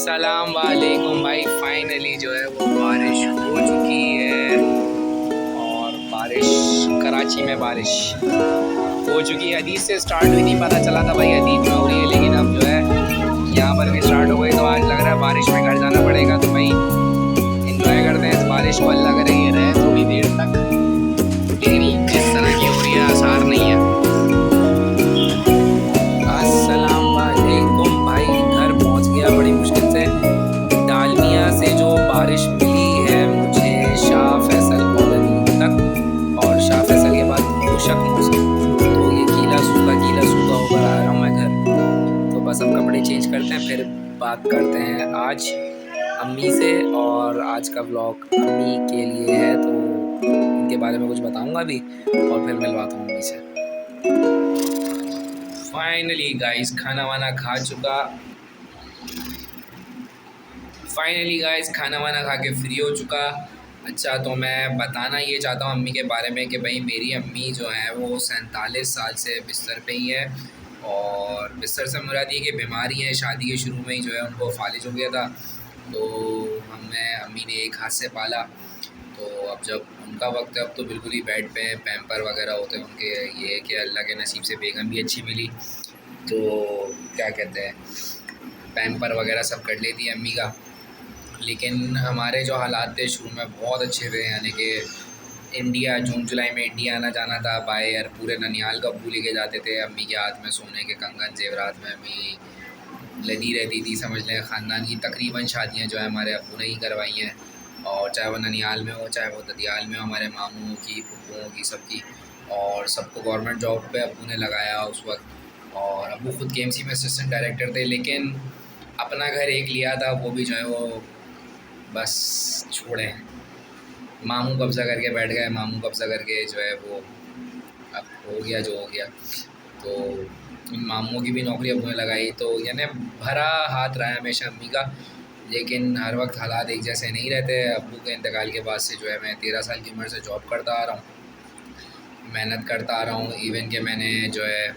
अस्सलाम वालेकुम भाई। फाइनली जो है वो बारिश हो चुकी है और बारिश कराची में बारिश हो चुकी है। हदीद से स्टार्ट हुई थी, पता चला था भाई हदीद में हो रही है, लेकिन अब जो है यहाँ पर भी स्टार्ट हो गई। तो आज लग रहा है बारिश में घर जाना पड़ेगा। तो भाई इंजॉय करते हैं इस बारिश को। अल्लाह करे ये रहे थोड़ी देर तक, लेकिन जिस तरह की हो रही है आसार नहीं है। अस्सलाम वालेकुम भाई, घर पहुँच गया बड़ी मुश्किल से। डालमिया से जो बारिश मिली है मुझे शाह फैसल कॉलोनी तक, और शाह फैसल के बाद खुशक मौसम। तो ये गीला सूखा होकर आ रहा हूँ मैं घर। तो बस अब कपड़े चेंज करते हैं, फिर बात करते हैं आज अम्मी से। और आज का व्लॉग अम्मी के लिए है, तो उनके बारे में कुछ बताऊँगा भी और फिर मिलवाता हूँ अम्मी से। फाइनली गाइस खाना वाना खा के फ्री हो चुका। अच्छा, तो मैं बताना ये चाहता हूँ अम्मी के बारे में कि भाई मेरी अम्मी जो है वो 47 साल से बिस्तर पे ही है। और बिस्तर से मुराद ये कि बीमारी है, शादी के शुरू में ही जो है उनको फालिज हो गया था। तो हमें अम्मी ने एक हाथ से पाला। तो अब जब उनका वक्त है, अब तो बिल्कुल ही बेड पे पैम्पर वगैरह होते हैं उनके। ये कि अल्लाह के नसीब से बेगम भी अच्छी मिली, तो क्या कहते हैं पैम्पर वगैरह सब कर लेती है अम्मी का। लेकिन हमारे जो हालात थे शुरू में बहुत अच्छे थे, यानी कि इंडिया जून जुलाई में इंडिया आना जाना था बाय एयर। पूरे ननिहाल का अब्बू लेके जाते थे, अम्मी के हाथ में सोने के कंगन जेवरात में अम्मी लगी रहती थी। समझ लें ख़ानदान की तकरीबन शादियाँ जो है हमारे अब्बू ने ही करवाई हैं। और चाहे वो ननिहाल में हो, चाहे वो ददियाल में हो, हमारे मामू की, फुप्पुओं की, सबकी। और सबको गवर्नमेंट जॉब पे अब्बू ने लगाया उस वक्त। और अब्बू ख़ुद KMC में असिस्टेंट डायरेक्टर थे, लेकिन अपना घर एक लिया था, वो भी जो है वो बस छोड़े। मामू कब्ज़ा करके बैठ गए, मामू कब्ज़ा करके जो है वो अब हो गया जो हो गया। तो इन मामूओं की भी नौकरी अब्बू ने लगाई, तो यानी भरा हाथ रहा है हमेशा अम्मी का। लेकिन हर वक्त हालात एक जैसे नहीं रहते। अब्बू के इंतकाल के बाद से जो है मैं 13 साल की उम्र से जॉब करता आ रहा हूँ, मेहनत करता आ रहा हूँ। इवन कि मैंने जो है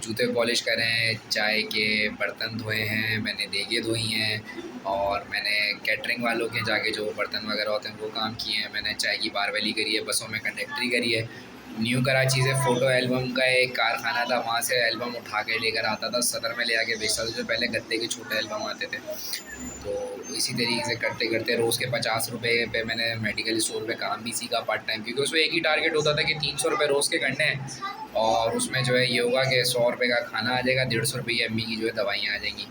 जूते पॉलिश करे हैं, चाय के बर्तन धोए हैं, मैंने देगे धोई हैं, और मैंने कैटरिंग वालों के जाके जो बर्तन वगैरह होते हैं वो काम किए हैं। मैंने चाय की बारवैली करी है, बसों में कंडक्टरी करी है। न्यू कराची से फ़ोटो एल्बम का एक कारखाना था, वहाँ से एल्बम उठा के लेकर आता था, सदर में ले आके बेचता था। जो पहले गत्ते के छोटे एल्बम आते थे। तो इसी तरीके से करते करते रोज़ के 50 रुपये पे मैंने मेडिकल स्टोर पे काम भी सीखा पार्ट टाइम, क्योंकि उसमें एक ही टारगेट होता था कि 300 रुपये रोज़ के करने हैं। और उसमें जो है ये होगा कि 100 रुपये का खाना आ जाएगा, 150 रुपये अम्मी की जो है दवाइयाँ आ जाएंगी,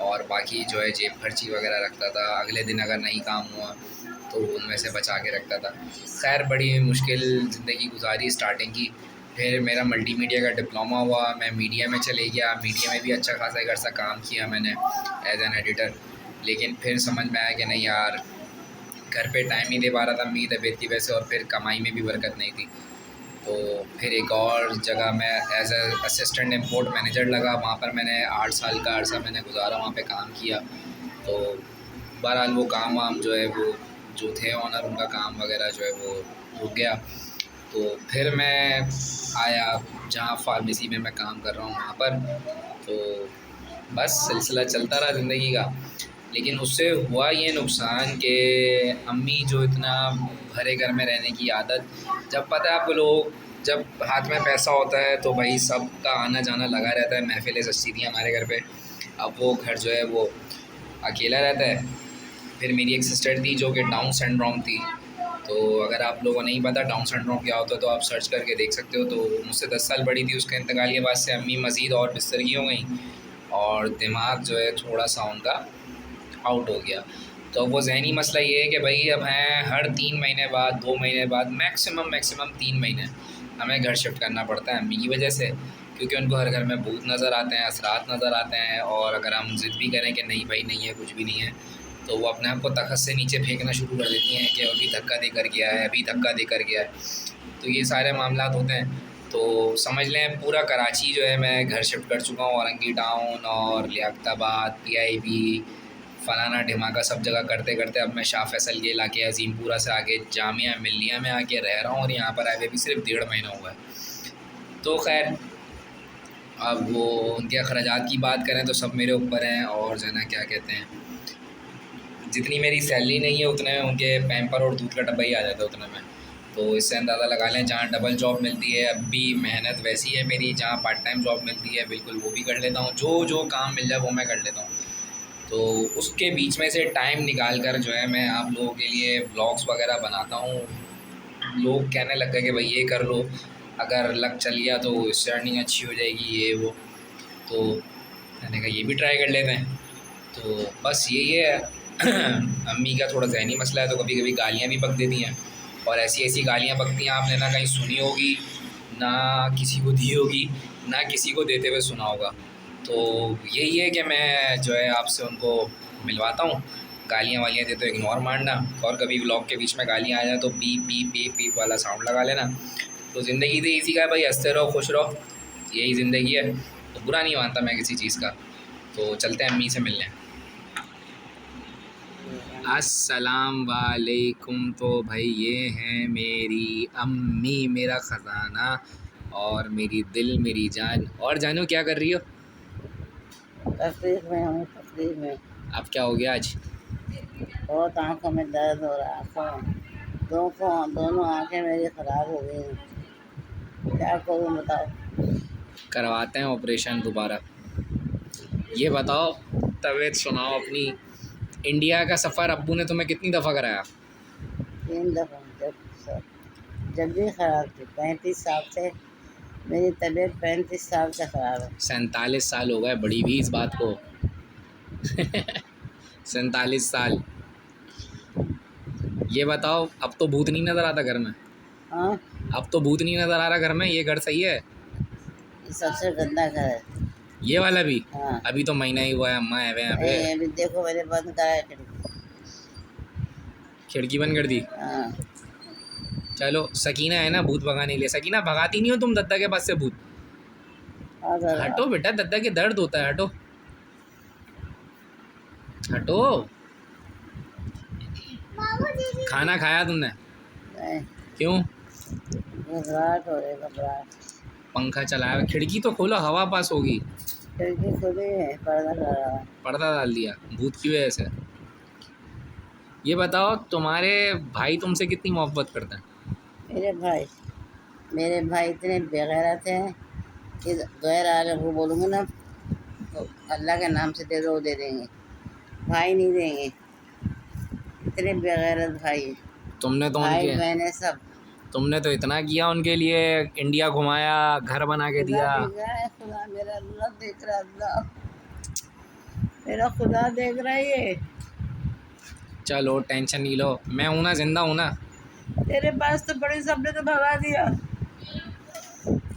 और बाकी जो है जेब खर्ची वगैरह रखता था। अगले दिन अगर नहीं काम हुआ तो उनमें से बचा के रखता था। खैर बड़ी मुश्किल ज़िंदगी गुजारी स्टार्टिंग की। फिर मेरा मल्टीमीडिया का डिप्लोमा हुआ, मैं मीडिया में चले गया। मीडिया में भी अच्छा खासा एक अर्सा काम किया मैंने एज एन एडिटर। लेकिन फिर समझ में आया कि नहीं यार, घर पे टाइम नहीं दे पा रहा था अम्मी की तबीयत की वजह से, और फिर कमाई में भी बरकत नहीं थी। तो फिर एक और जगह मैं एज असिस्टेंट इम्पोर्ट मैनेजर लगा, वहाँ पर मैंने 8 साल का अर्सा मैंने गुजारा, वहाँ पे काम किया। तो बहरहाल वो काम वाम जो है वो जो थे ऑनर, उनका काम वगैरह जो है वो रुक गया। तो फिर मैं आया जहाँ फार्मेसी में मैं काम कर रहा हूँ वहाँ पर। तो बस सिलसिला चलता रहा ज़िंदगी का। लेकिन उससे हुआ ये नुकसान कि अम्मी जो इतना भरे घर में रहने की आदत, जब पता है आपको लोग जब हाथ में पैसा होता है तो भाई सबका आना जाना लगा रहता है, महफ़िलें सजती थी हमारे घर पे। अब वो घर जो है वो अकेला रहता है। फिर मेरी एक सिस्टर थी जो कि डाउन सिंड्रोम थी। तो अगर आप लोगों को नहीं पता डाउन सिंड्रोम क्या होता है तो आप सर्च करके देख सकते हो। तो मुझसे 10 साल बड़ी थी। उसके इंतकाल के बाद से अम्मी मज़ीद और बिस्तर की हो गई, और दिमाग जो है थोड़ा सा उनका आउट हो गया। तो वो ज़हनी मसला ये है कि भाई अब हैं हर 3 महीने बाद, 2 महीने बाद, मैक्सिमम 3 महीने हमें घर शिफ्ट करना पड़ता है अम्मी की वजह से। क्योंकि उनको हर घर में भूत नज़र आते हैं, असरात नज़र आते हैं। और अगर हम ज़िद भी करें कि नहीं भाई नहीं है, कुछ भी नहीं है, तो वो अपने आप को तख़्त से नीचे फेंकना शुरू कर देती हैं कि अभी धक्का देकर गया है, अभी धक्का देकर गया है। तो ये सारे मामलात होते हैं। तो समझ लें पूरा कराची जो है मैं घर शिफ्ट कर चुका हूँ। औरंगी टाउन और लियाकताबाद, PIB, फलाना ढिमाका सब जगह करते करते अब मैं शाह फैसल के इलाके अज़ीमपुरा से आगे जामिया मिल्लिया में आके रह रहा हूँ, और यहाँ पर आए हुए भी सिर्फ 1.5 महीना हुआ है। तो खैर अब वो उनके अखराजात की बात करें तो सब मेरे ऊपर हैं। और जो है ना क्या कहते हैं जितनी मेरी सैलरी नहीं है उतने में उनके पैम्पर और दूध का डब्बा ही आ जाता है उतने में। तो इससे अंदाज़ा लगा लें, जहाँ डबल जॉब मिलती है, अब भी मेहनत वैसी है मेरी, जहाँ पार्ट टाइम जॉब मिलती है बिल्कुल वो भी कर लेता हूँ, जो जो काम मिल जाए वो मैं कर लेता हूँ। तो उसके बीच में से टाइम निकाल कर जो है मैं आप लोगों के लिए व्लॉग्स वगैरह बनाता हूँ। लोग कहने लग गए कि भाई ये कर लो, अगर लक चल गया तो इससे अर्निंग अच्छी हो जाएगी, ये वो। तो मैंने कहा ये भी ट्राई कर लेते हैं। तो बस यही है। अम्मी का थोड़ा ज़हनी मसला है, तो कभी कभी गालियाँ भी बक देती हैं, और ऐसी ऐसी गालियाँ बकती हैं आपने ना कहीं सुनी होगी, ना किसी को दी होगी, ना किसी को देते हुए सुना होगा। तो यही है कि मैं जो है आपसे उनको मिलवाता हूँ। गालियाँ वालियाँ दे तो इग्नोर मारना, और कभी व्लॉग के बीच में गालियाँ आ जाए तो पीप पीप पीप पीप वाला साउंड लगा लेना। तो ज़िंदगी तो इसी का है भाई, हंसते रहो खुश रहो, यही ज़िंदगी है। तो बुरा नहीं मानता मैं किसी चीज़ का। तो चलते हैं अम्मी से मिलने। अस्सलाम वालेकुम। तो भाई ये हैं मेरी अम्मी, मेरा ख़जाना और मेरी दिल, मेरी जान। और जानू क्या कर रही हो? तकलीफ में हूँ, तकलीफ में। अब क्या हो गया आज? बहुत आँखों में दर्द हो रहा है, आँखों में दोनों आँखें मेरी ख़राब हो गई हैं। क्या करूँ बताओ? करवाते हैं ऑपरेशन दोबारा। ये बताओ, तबीयत सुनाओ अपनी। इंडिया का सफ़र अब्बू ने तुम्हें कितनी दफ़ा कराया? 3 दफ़ा। जब भी ख़राब थी, 35 साल से मेरी तबीयत 35 साल से ख़राब है। 47 साल हो गए, बड़ी भी इस बात को। 47 साल। ये बताओ, अब तो भूत नहीं नज़र आता घर में? हाँ, अब तो भूत नहीं नज़र आ रहा घर में? ये घर सही है? ये सबसे गंदा घर है। ये वाला भी? हाँ, अभी तो महीना ही हुआ है, अम्मा है यहाँ पे। अभी देखो मैंने बंद करा है खिड़की। खिड़की बंद कर दी? हाँ, चलो, सकीना है ना भूत भगाने के लिए। सकीना, भगाती नहीं हो तुम दद्दा के पास से भूत? हटो बेटा, दद्दा के दर्द होता है, हटो हटो। खाना खाया तुमने? नहीं, क्यों? घबराहट हो रही है, घबराहट। पंखा चलाया, खिड़की तो खोलो, हवा पास होगी। खिड़की खुली है, पर्दा लगा है। पर्दा डाल दिया भूत की वजह से। ये बताओ, तुम्हारे भाई तुमसे कितनी मोहब्बत करते हैं? मेरे भाई इतने बेगैरत हैं कि गैर आलम को बोलूँगी ना तो अल्लाह के नाम से दे दो, वो दे देंगे, भाई नहीं देंगे। इतने बेगैरत भाई हैं। तुमने तो भाई उनके बहनें सब। तुमने तो इतना किया उनके लिए, इंडिया घुमाया, घर बना के खुदा दिया। देख रहा है, खुदा मेरा अल्लाह देख रहा है, अल्लाह मेरा खुदा देख रहा है ये। चलो टेंशन नहीं लो, मैं हूँ ना, जिंदा हूँ ना। तेरे पास तो बड़ी, सबने तो भगा दिया।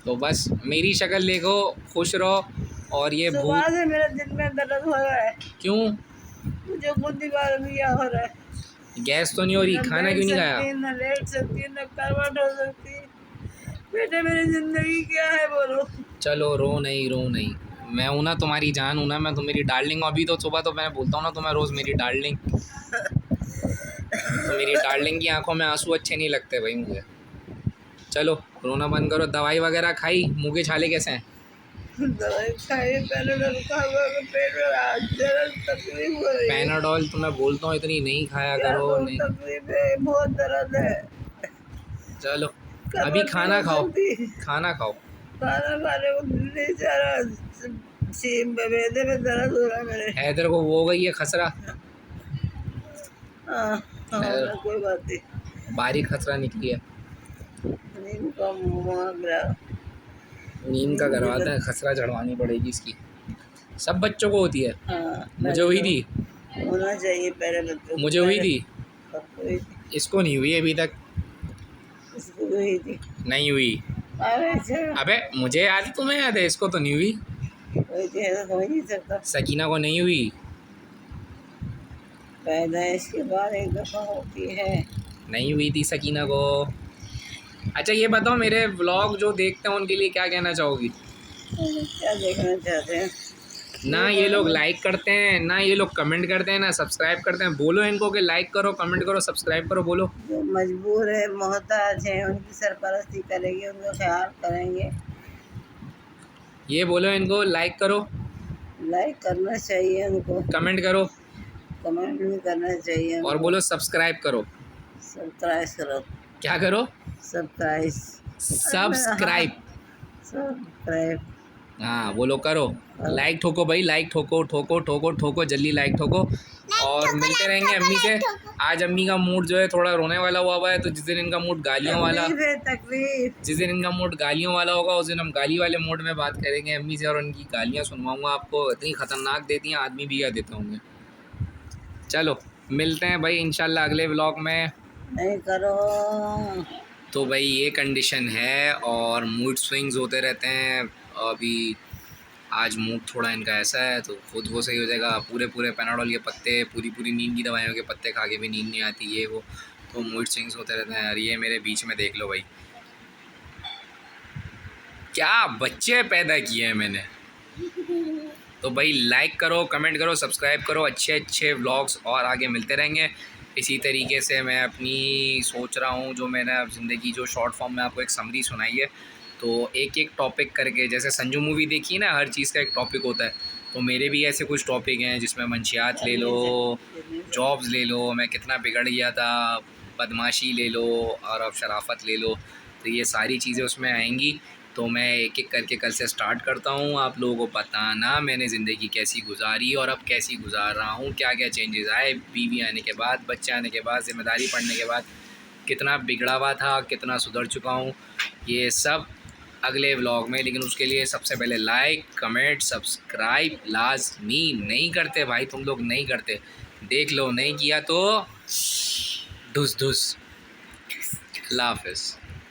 तो बस मेरी शक्ल देखो, खुश रहो। और ये सुबह भूत से मेरे दिन में दर्द हो रहा है, क्यों? मुझे खुद दीवार में क्या हो रहा है। गैस तो नहीं हो रही? न खाना बैठ क्यों नहीं खाया? सकती, न लेट सकती, न करवट हो सकती। बेटे मेरी जिंदगी क्या है बोलो? चलो रो नहीं, रो नहीं। मैं हूँ ना, तुम्हारी जान हूँ ना मैं, तो मेरी डार्लिंग। अभी तो सुबह तो मैं बोलता हूँ ना तुम्हें रोज़, मेरी डार्लिंग। तो मेरी डार्लिंग की आंखों में आंसू अच्छे नहीं लगते भाई मुझे। चलो रोना बंद करो। दवाई वगैरह खाई? मुँह के छाले कैसे हैं? दवाई खाई, पैराडॉल खा हुआ है, पेट में आज दर्द, तकलीफ हो रही है। पैनाडोल तो मैं बोलता हूँ इतनी नहीं खाया क्या करो, कहूँ, नहीं। तकलीफ है, बहुत दर्द है। चलो अभी करवट नहीं खाना हो खाओ, सकती। खाना खाओ। खाना खाने को दिल नहीं चाह रहा, सीम में मैदे में दर्द हो रहा है मेरे। हैदर को वो हो गई है खसरा। हाँ, हाँ, कोई बात नहीं। बारीक खसरा निकली है। नीम का मांग रहा। नीम का करवाते हैं, खसरा चढ़वानी पड़ेगी इसकी। सब बच्चों को होती है। हाँ, मुझे हुई थी, होना चाहिए पहले बच्चों को, मुझे हुई थी, सबको हुई थी, इसको नहीं हुई अभी तक। इसको भी हुई थी। नहीं हुई। अरे अच्छा, अबे मुझे याद है, तुम्हें याद है? इसको तो नहीं हुई। हुई थी, ऐसा हो ही नहीं सकता। सकीना को नहीं हुई। पैदाइश के बाद एक दफ़ा होती है। नहीं हुई थी सकीना को। अच्छा ये बताओ, मेरे व्लॉग जो देखते हैं उनके लिए क्या कहना चाहोगी? क्या देखना चाहते हैं? ना ये लोग लाइक करते हैं, ना ये लोग कमेंट करते हैं, ना सब्सक्राइब करते हैं। बोलो इनको कि लाइक करो, कमेंट करो, सब्सक्राइब करो, बोलो। जो मजबूर है, मोहताज है, उनकी सरपरस्ती करेंगे, उनका ख्याल करेंगे। ये बोलो इनको, लाइक करो, लाइक करना चाहिए उनको। कमेंट करो। कमेंट भी करना चाहिए। और बोलो सब्सक्राइब करो। सब्सक्राइब करो। क्या करो? सब्सक्राइब। सब्सक्राइब। सब्सक्राइब। हाँ बोलो करो। लाइक ठोको भाई, लाइक ठोको ठोको ठोको ठोको, जल्दी लाइक ठोको। और मिलते रहेंगे अम्मी से। आज अम्मी का मूड जो है थोड़ा रोने वाला हुआ है, तो जिस दिन इनका मूड गालियों वाला, जिस दिन इनका मूड गालियों वाला होगा उस दिन हम गाली वाले मूड में बात करेंगे अम्मी से, और उनकी गालियाँ सुनवाऊंगा आपको। इतनी ख़तरनाक देती हैं, आदमी भी क्या देते होंगे। चलो मिलते हैं भाई इंशाल्लाह अगले व्लॉग में। नहीं करो। तो भाई ये कंडीशन है, और मूड स्विंग्स होते रहते हैं। अभी आज मूड थोड़ा इनका ऐसा है, तो खुद वो सही हो जाएगा। पूरे पूरे पैनाडोल के पत्ते, पूरी पूरी नींद की दवाइयों के पत्ते खा के भी नींद नहीं आती, ये वो, तो मूड स्विंग्स होते रहते हैं। और ये मेरे बीच में देख लो भाई, क्या बच्चे पैदा किए हैं मैंने। तो भाई लाइक करो, कमेंट करो, सब्सक्राइब करो। अच्छे अच्छे व्लॉग्स और आगे मिलते रहेंगे इसी तरीके से। मैं अपनी सोच रहा हूँ, जो मैंने अब ज़िंदगी जो शॉर्ट फॉर्म में आपको एक समरी सुनाई है, तो एक एक टॉपिक करके, जैसे संजू मूवी देखी है ना, हर चीज़ का एक टॉपिक होता है, तो मेरे भी ऐसे कुछ टॉपिक हैं जिसमें मंशियात ले लो, जॉब्स ले लो, मैं कितना बिगड़ गया था, बदमाशी ले लो, और अब शराफत ले लो, तो ये सारी चीज़ें उसमें आएंगी। तो मैं एक एक करके कल से स्टार्ट करता हूँ, आप लोगों को बताना मैंने ज़िंदगी कैसी गुजारी और अब कैसी गुजार रहा हूँ, क्या क्या चेंजेस आए बीवी आने के बाद, बच्चे आने के बाद, ज़िम्मेदारी पड़ने के बाद, कितना बिगड़ा हुआ था, कितना सुधर चुका हूँ, ये सब अगले व्लॉग में। लेकिन उसके लिए सबसे पहले लाइक, कमेंट, सब्सक्राइब लाजमी। नहीं करते भाई तुम लोग, नहीं करते, देख लो, नहीं किया तो ढुस ढुस। अल्लाह हाफ़िज़।